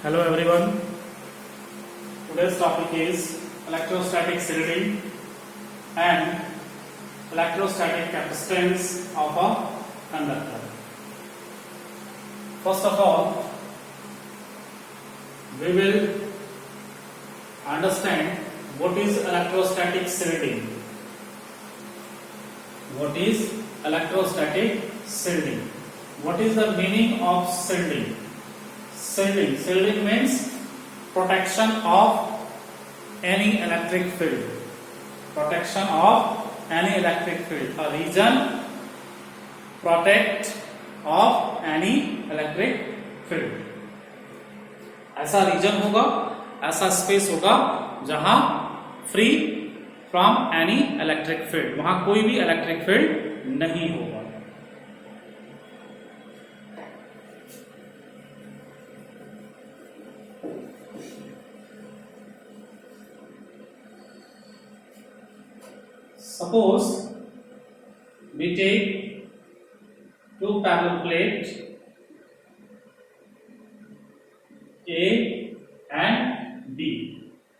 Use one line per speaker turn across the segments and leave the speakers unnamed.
Hello everyone. Today's topic is electrostatic shielding and electrostatic capacitance of a conductor. First of all, we will understand what is electrostatic shielding. What is electrostatic shielding? What is the meaning of shielding? Shielding means protection of any electric field. Protection of any electric field. A region protect of any electric field. ऐसा reason होगा, ऐसा space होगा जहां free from any electric field, वहां कोई भी electric field नहीं होगा. Suppose we take two parallel plates A and B.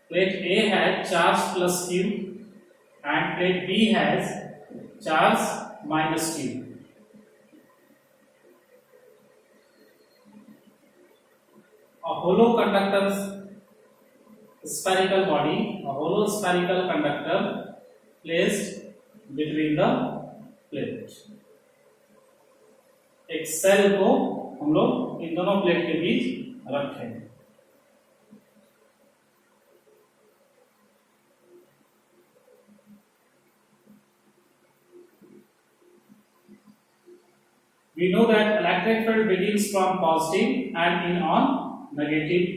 Plate A has charge plus Q and plate B has charge minus Q. A hollow conductor's spherical body, a hollow spherical conductor placed between the plate. एक cell को हम लोग इन दोनों plate के बीच रखें. We know that electric field begins from positive and end on negative.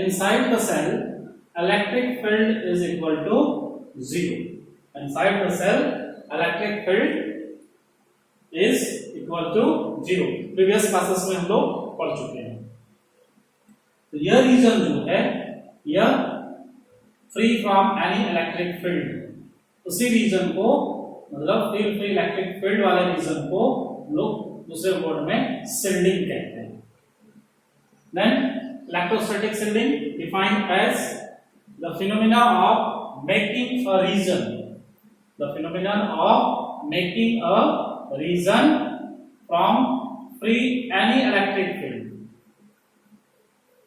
Inside the cell, electric field is equal to 0. Inside the cell, electric field is equal to 0. Previous classes में हम लोग पढ़ चुके हैं. तो यह रीजन जो है, यह free from any electric field, उसी रीजन को मतलब फ्री इलेक्ट्रिक फील्ड वाले रीजन को हम लोग दूसरे वर्ड में शील्डिंग कहते हैं. Then electrostatic shielding defined as the phenomena of making a region. The phenomenon of making a region from free any electric field.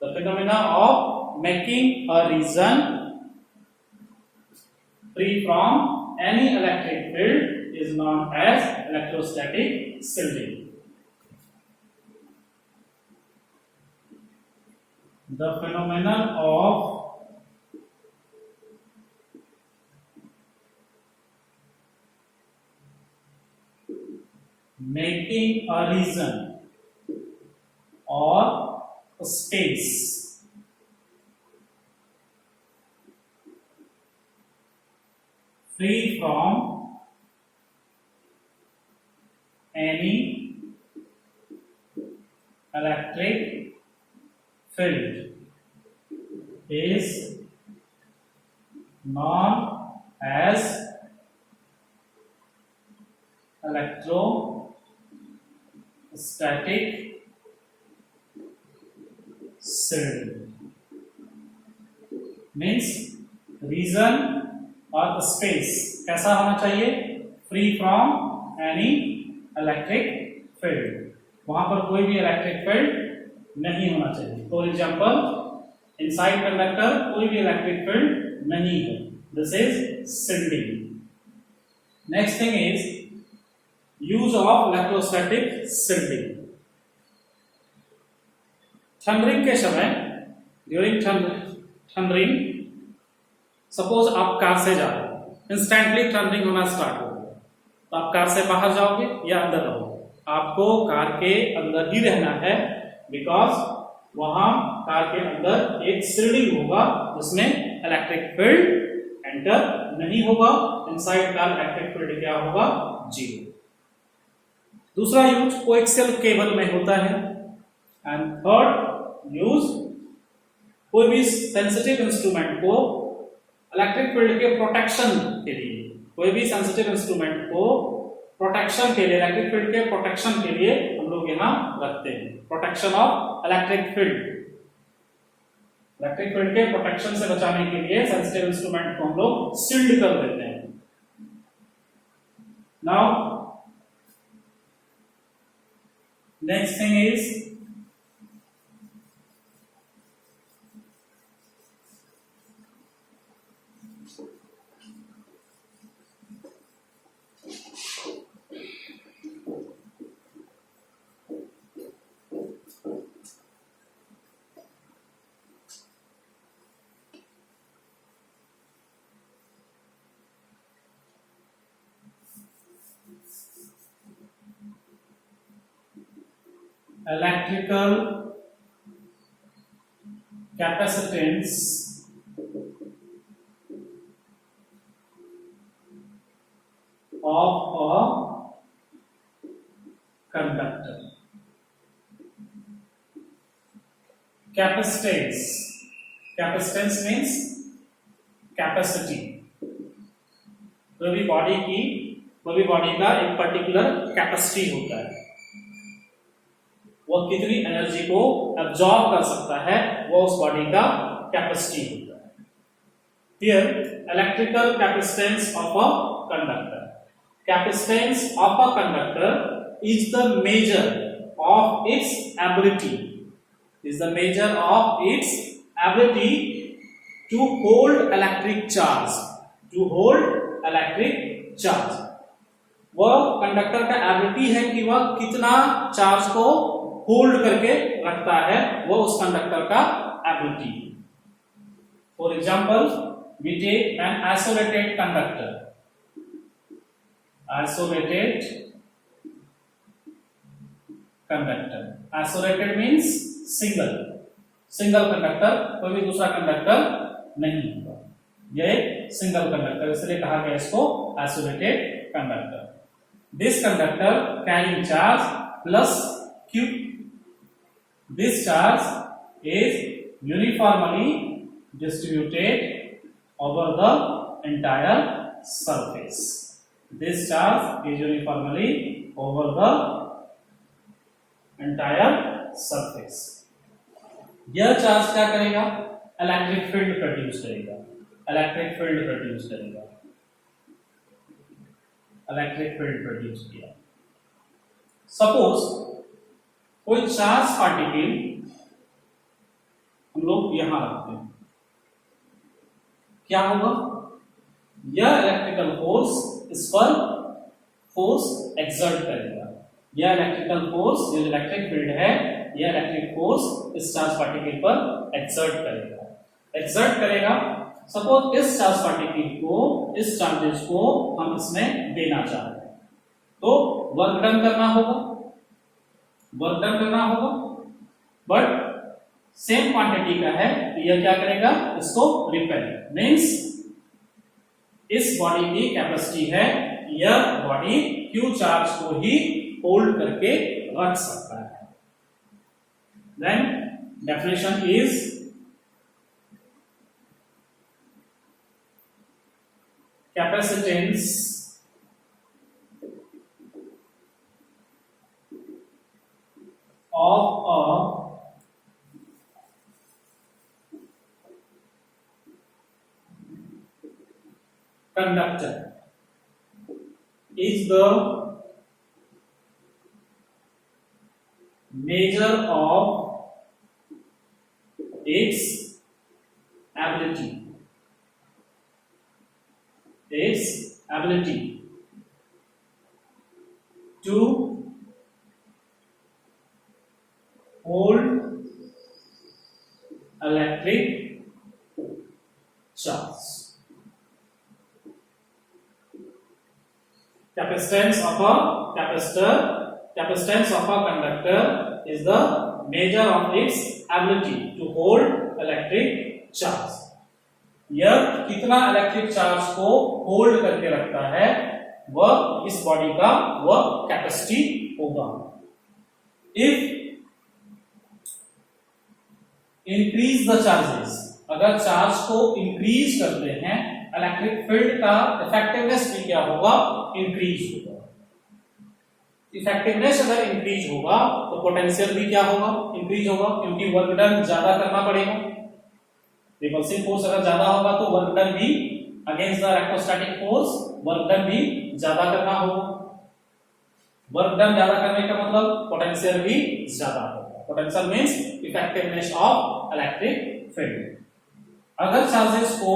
The phenomena of making a region free from any electric field is known as electrostatic shielding. The phenomenon of making a region or a space free from any electric field is known as electrostatic shielding. Means region or space कैसा होना चाहिए? Free from any electric field, वहां पर कोई भी electric field नहीं होना चाहिए. फॉर एग्जांपल, इनसाइड कंडक्टर कोई भी इलेक्ट्रिक फील्ड नहीं है. This is shielding. Next thing is use of electrostatic shielding. Thundering के समय, ड्यूरिंग थंडरिंग, सपोज आप कार से जा रहे हो, इंस्टेंटली थंडरिंग होना स्टार्ट हो गया, तो आप कार से बाहर जाओगे या अंदर रहोगे? आपको कार के अंदर ही रहना है, बिकॉज वहां कार के अंदर एक शील्डिंग होगा जिसमें इलेक्ट्रिक फील्ड एंटर नहीं होगा. इनसाइड कार इलेक्ट्रिक फील्ड क्या होगा? 0. दूसरा यूज कोएक्सियल केबल में होता है. एंड थर्ड यूज कोई भी सेंसिटिव इंस्ट्रूमेंट को इलेक्ट्रिक फील्ड के प्रोटेक्शन के लिए, कोई भी सेंसिटिव इंस्ट्रूमेंट को प्रोटेक्शन के लिए, इलेक्ट्रिक फील्ड के प्रोटेक्शन के लिए हम लोग यहाँ रखते हैं, protection of electric field. Electric field के प्रोटेक्शन से बचाने के लिए सेंसिटिव इंस्ट्रूमेंट को हम लोग शील्ड कर देते हैं। Now next thing is electrical capacitance of a conductor. Capacitance, capacitance means capacity. कोई भी बॉडी का एक पर्टिकुलर कैपेसिटी होता है, वो कितनी एनर्जी को एब्जॉर्ब कर सकता है, वो उस बॉडी का कैपेसिटी होता है। Here electrical capacitance of a conductor, capacitance of a conductor is the measure of its ability, is the measure of its ability to hold electric charge, to hold electric charge। वह conductor का ability है कि वह कितना charge को hold करके रखता है, वो उस कंडक्टर का ability. For example we take an isolated conductor, isolated conductor, isolated means single conductor, कोई भी दूसरा कंडक्टर नहीं होगा, यह एक सिंगल कंडक्टर, इसलिए कहा गया इसको isolated conductor. This conductor carrying charge plus Q, this charge is uniformly distributed over the entire surface, this charge is uniformly over the entire surface। यह चार्ज क्या करेगा, इलेक्ट्रिक फील्ड प्रोड्यूस करेगा, electric field produce करेगा, electric field produce किया। Suppose कोई charge particle हम लोग यहां रखते हैं, क्या होगा, यह इलेक्ट्रिकल फोर्स इस पर फोर्स एक्सर्ट करेगा, यह इलेक्ट्रिकल फोर्स, जो इलेक्ट्रिक फील्ड है, यह इलेक्ट्रिक फोर्स इस चार्ज पार्टिकल पर एक्सर्ट करेगा। सपोज इस चार्ज पार्टिकल को, इस चार्जेस को हम इसमें देना चाहते हैं, तो वर्क डन करना होगा, बट सेम क्वांटिटी का है, तो यह क्या करेगा, इसको रिपेल, मींस इस बॉडी की कैपेसिटी है, यह बॉडी क्यू चार्ज को ही होल्ड करके रख सकता है। Then definition is capacitance of a conductor is the measure of its ability to hold electric charge। Capacitance of a conductor is the measure of its ability to hold electric charge। यह कितना electric charge को hold करके रखता है, वह इस body का वह कैपेसिटी होगा। If इंक्रीज द चार्जेस, अगर चार्ज को इंक्रीज करते हैं इलेक्ट्रिक फील्ड का इफेक्टिवनेस भी क्या होगा, इंक्रीज होगा। इफेक्टिवनेस अगर इंक्रीज होगा तो पोटेंशियल भी क्या होगा, इंक्रीज होगा, क्योंकि वर्क डन ज्यादा करना पड़ेगा। रिपल्सिव फोर्स अगर ज्यादा होगा तो वर्क डन भी against the electrostatic force work done भी ज्यादा करना होगा। वर्क डन ज्यादा करने का मतलब पोटेंशियल भी ज्यादा होगा। Potential means effectiveness of electric field. अगर चार्जेस को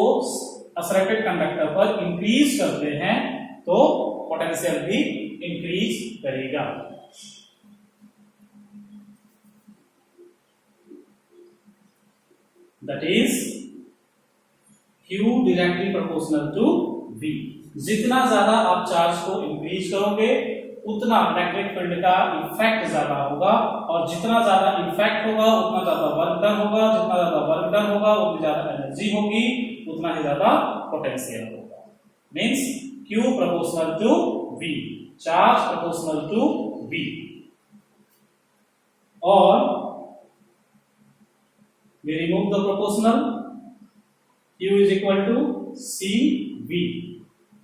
असरेटेड कंडक्टर पर इंक्रीज करते हैं तो पोटेंशियल भी इंक्रीज करेगा। That is Q directly proportional to V। जितना ज्यादा आप चार्ज को इंक्रीज करोगे उतना इलेक्ट्रिक फील्ड का इफेक्ट ज्यादा होगा, और जितना ज्यादा इफेक्ट होगा उतना ज्यादा वर्क डन होगा, जितना ज्यादा वर्क डन होगा उतनी ज्यादा एनर्जी होगी, उतना ही ज्यादा पोटेंशियल होगा। Means Q proportional to V, charge proportional to V। और we remove the proportional, Q is equal to CV,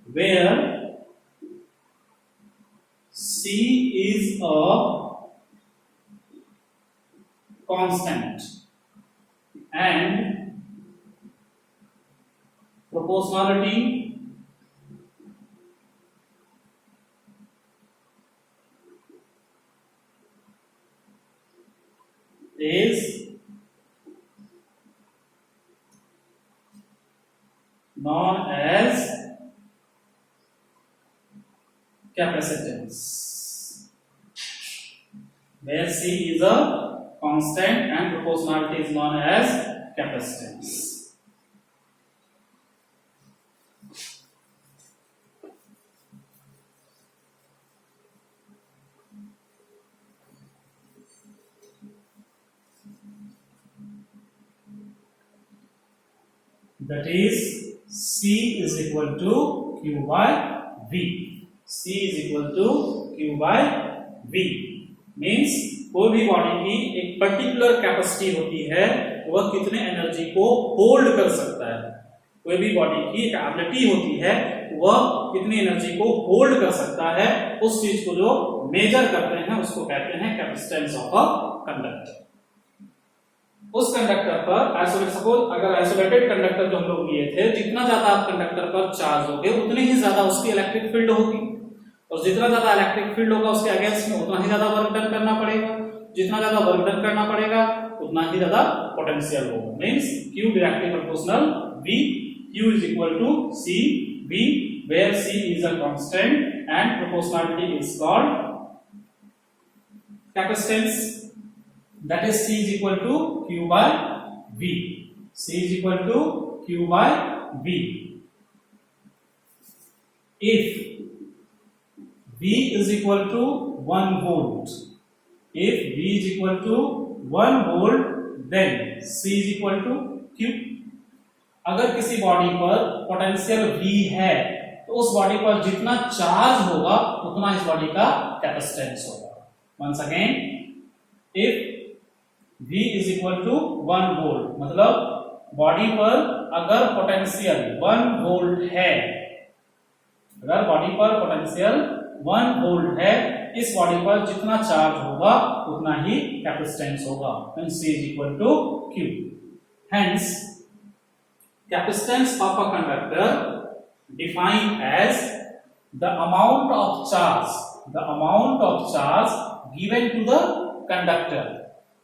where C is a constant and proportionality is known as capacitance, where C is a constant and proportionality is known as capacitance. That is C is equal to Q by V. C is equal to Q by V means कोई भी body की एक particular capacity होती है, वह कितने energy को hold कर सकता है। कोई भी बॉडी की एक एबिलिटी होती है, वह कितनी एनर्जी को होल्ड कर सकता है, उस चीज को जो मेजर करते हैं उसको कहते हैं कैपेसिटेंस ऑफ अ कंडक्टर। उस कंडक्टर पर आइसोलेट, सपोज अगर आइसोलेटेड कंडक्टर जो हम लोग लिए थे, जितना ज्यादा आप कंडक्टर पर चार्ज होगे उतनी ही ज्यादा उसकी इलेक्ट्रिक फील्ड होगी, और जितना ज्यादा इलेक्ट्रिक फील्ड होगा उसके अगेंस्ट में उतना ही ज्यादा वर्क डन करना पड़ेगा, जितना ज्यादा वर्क डन करना पड़ेगा उतना ही ज्यादा पोटेंशियल होगा। Means Q directly proportional V, Q is equal to C V, where C is a constant and proportionality is called capacitance. That is C is equal to Q by V. C is equal to Q by V. If V is equal to 1 volt, if V is equal to 1 volt, then C is equal to Q. अगर किसी body पर potential V है तो उस body पर जितना charge होगा उतना इस बॉडी का कैपेसिटेंस होगा। Once again, if V is equal to 1 volt, मतलब बॉडी पर अगर पोटेंशियल 1 वोल्ट है, अगर बॉडी पर पोटेंशियल 1 वोल्ट है, इस बॉडी पर जितना चार्ज होगा उतना ही कैपेसिटेंस होगा। C is equal to Q. Hence, capacitance of a conductor defined as the amount of charge given to the conductor.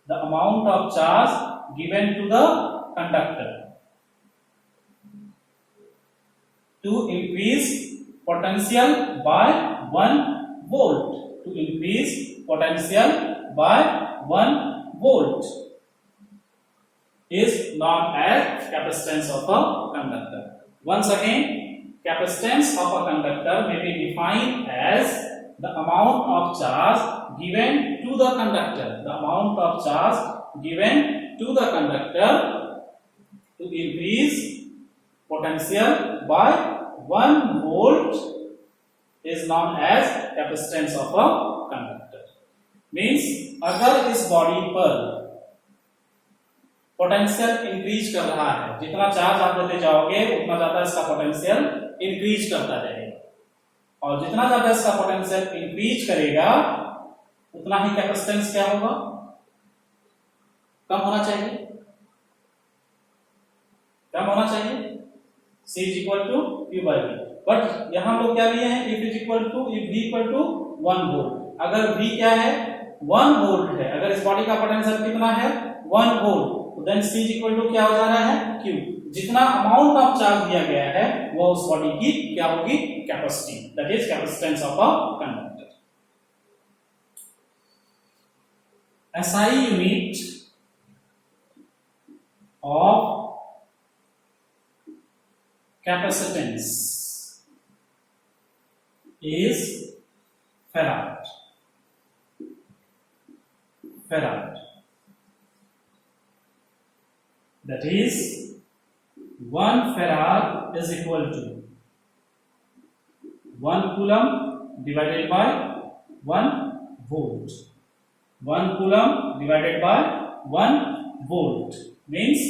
The amount of charge given to the conductor to increase potential by 1 volt. To increase potential by 1 volt is known as capacitance of a conductor. Once again, capacitance of a conductor may be defined as the amount of charge given to the conductor, the amount of charge given to the conductor to increase potential by 1 volt is known as capacitance of a conductor. Means अगर इस body पर potential increase कर रहा है। जितना charge आप देते जाओगे उतना ज्यादा इसका पोटेंशियल इंक्रीज करता जाएगा, और जितना ज्यादा इसका पोटेंशियल इंक्रीज करेगा उतना ही कैपेसिटेंस क्या होगा, कम होना चाहिए, कम होना चाहिए। C is equal to Q by V, but यहां हम लोग क्या लिए हैं, if V equal to 1 volt. अगर V क्या है, 1 वोल्ट है, अगर इस बॉडी का पोटेंशियल कितना है 1 वोल्ट, तो then C is equal to क्या हो जा रहा है Q। जितना अमाउंट ऑफ चार्ज दिया गया है वो उस बॉडी की क्या होगी, capacity, that is capacitance of a conductor. SI unit of capacitance is farad. Farad. That is 1 farad is equal to 1 coulomb divided by 1 volt. 1 coulomb divided by 1 volt means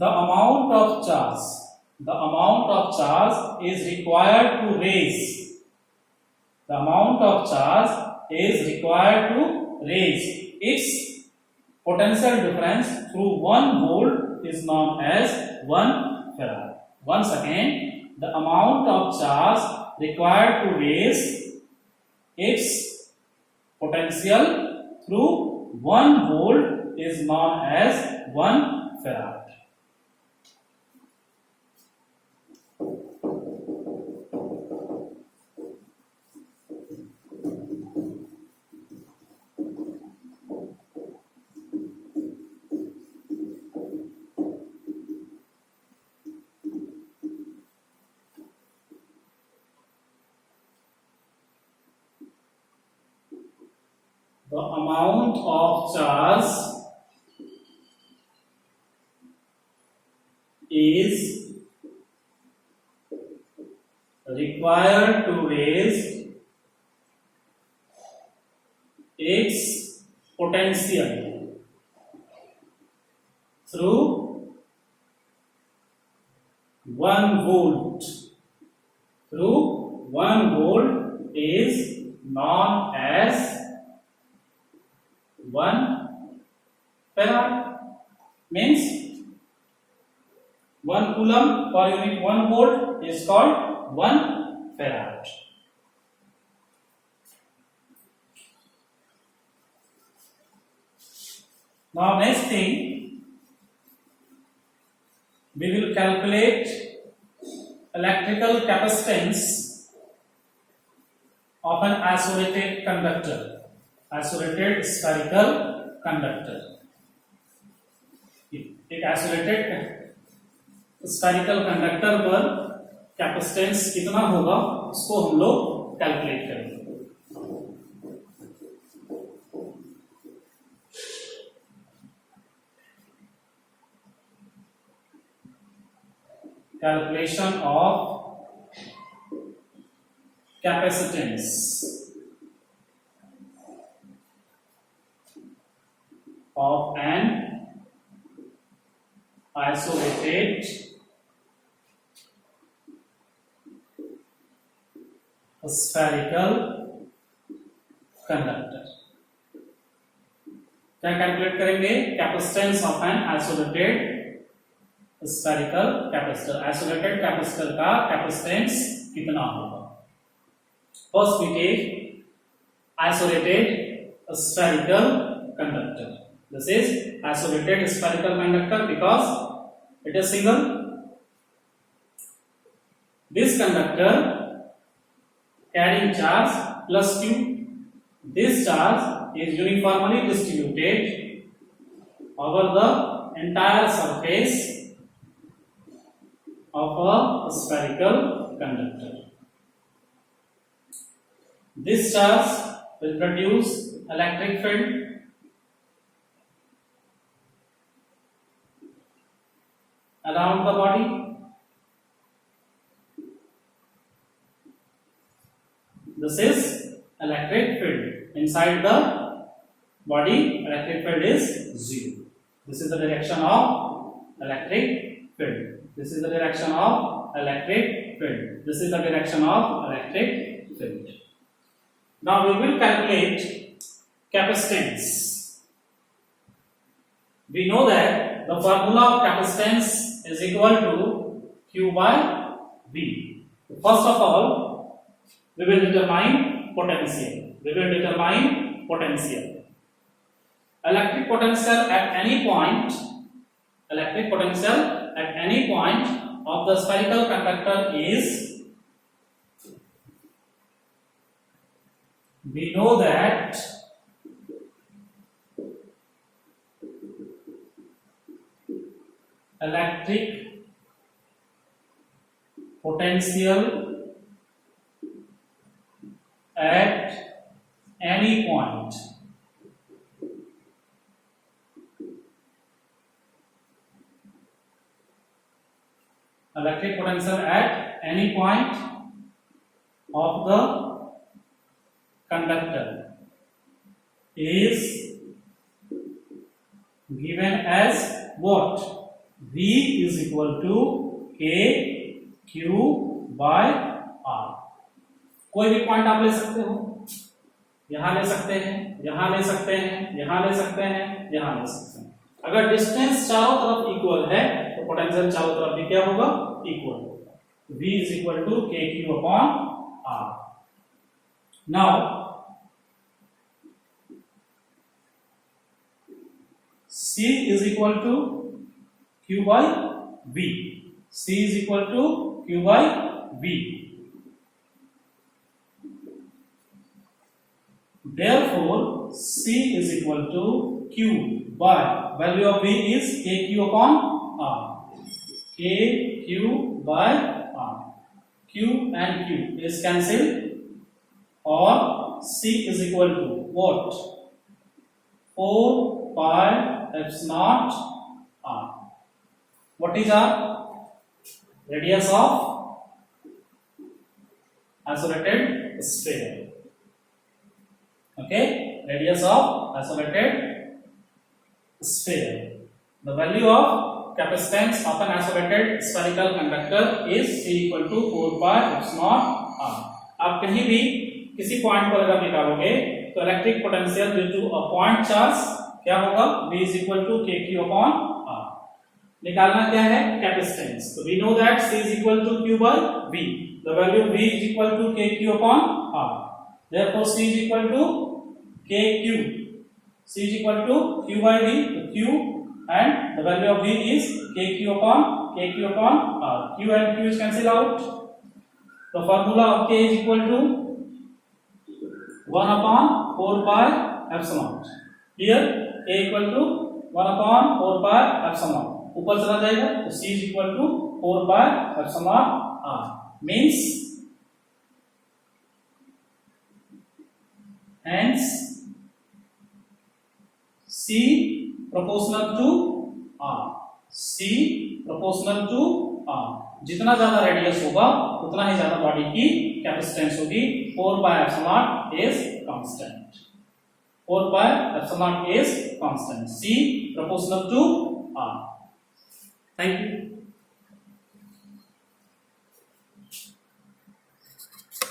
the amount of charge is required to raise, the amount of charge is required to raise its potential difference through 1 volt is known as 1 farad. Once again, the amount of charge required to raise its potential through 1 volt is known as 1 farad. The amount of charge is required to raise its potential through 1 volt. Through 1 volt is known as 1 farad, means 1 coulomb per unit 1 volt is called 1 farad. Now next thing, we will calculate electrical capacitance of an isolated conductor, isolated spherical conductor. एक isolated spherical conductor पर capacitance कितना होगा उसको हम लोग calculate करेंगे। Calculation of capacitance of an isolated spherical conductor। क्या calculate करेंगे, capacitance of an isolated spherical capacitor. Isolated capacitor का कैपेसिटेंस कितना होगा। First we take isolated spherical conductor. This is isolated spherical conductor because it is single. This conductor carrying charge plus q. This charge is uniformly distributed over the entire surface of a spherical conductor. This charge will produce electric field around the body. This is electric field inside the body, electric field is 0. This is the direction of electric field. This is the direction of electric field. This is the direction of electric field. Now we will calculate capacitance. We know that the formula of capacitance is equal to Q by V. First of all, we will determine potential. We will determine potential. Electric potential at any point, electric potential at any point of the spherical conductor is, we know that electric potential at any point electric potential at any point of the conductor is given as what? V is equal to K Q by R. कोई भी point आप ले सकते हो, यहां ले सकते हैं, यहां ले सकते हैं, यहां ले सकते हैं, यहां ले सकते हैं। अगर डिस्टेंस चारों तरफ इक्वल है तो पोटेंशियल चारों तरफ भी क्या होगा? इक्वल होगा। V is equal to KQ upon R. Now C is equal to Q by V. C is equal to Q by V. Therefore, C is equal to Q by value of V is KQ upon R. KQ by R. Q and Q is cancelled, or C is equal to what? 4 pi epsilon R. What is our radius of isolated sphere? Okay, radius of isolated sphere. The value of capacitance of an isolated spherical conductor is C equal to 4 pi epsilon R. आप कहीं भी किसी point पर अगर निकालोगे तो electric potential due to a point charge क्या होगा? V is equal to KQ upon R. निकालना क्या है? कैपेसिटेंस. तो we know that C is equal to Q by V. The value of V is equal to KQ upon R. Therefore, C is equal to KQ. C is equal to Q by V. So Q and the value of V is KQ upon R. Q and Q is cancelled out. The formula of K is equal to 1 upon 4 pi epsilon. Here K equal to 1 upon 4 pi epsilon. ऊपर चला जाएगा तो C is equal to 4 pi epsilon R. Means hence C proportional to R. C proportional to R. जितना ज्यादा radius होगा उतना ही ज्यादा body की कैपेसिटेंस होगी. 4 pi epsilon is constant. 4 pi epsilon is constant. C proportional to R. Thank you.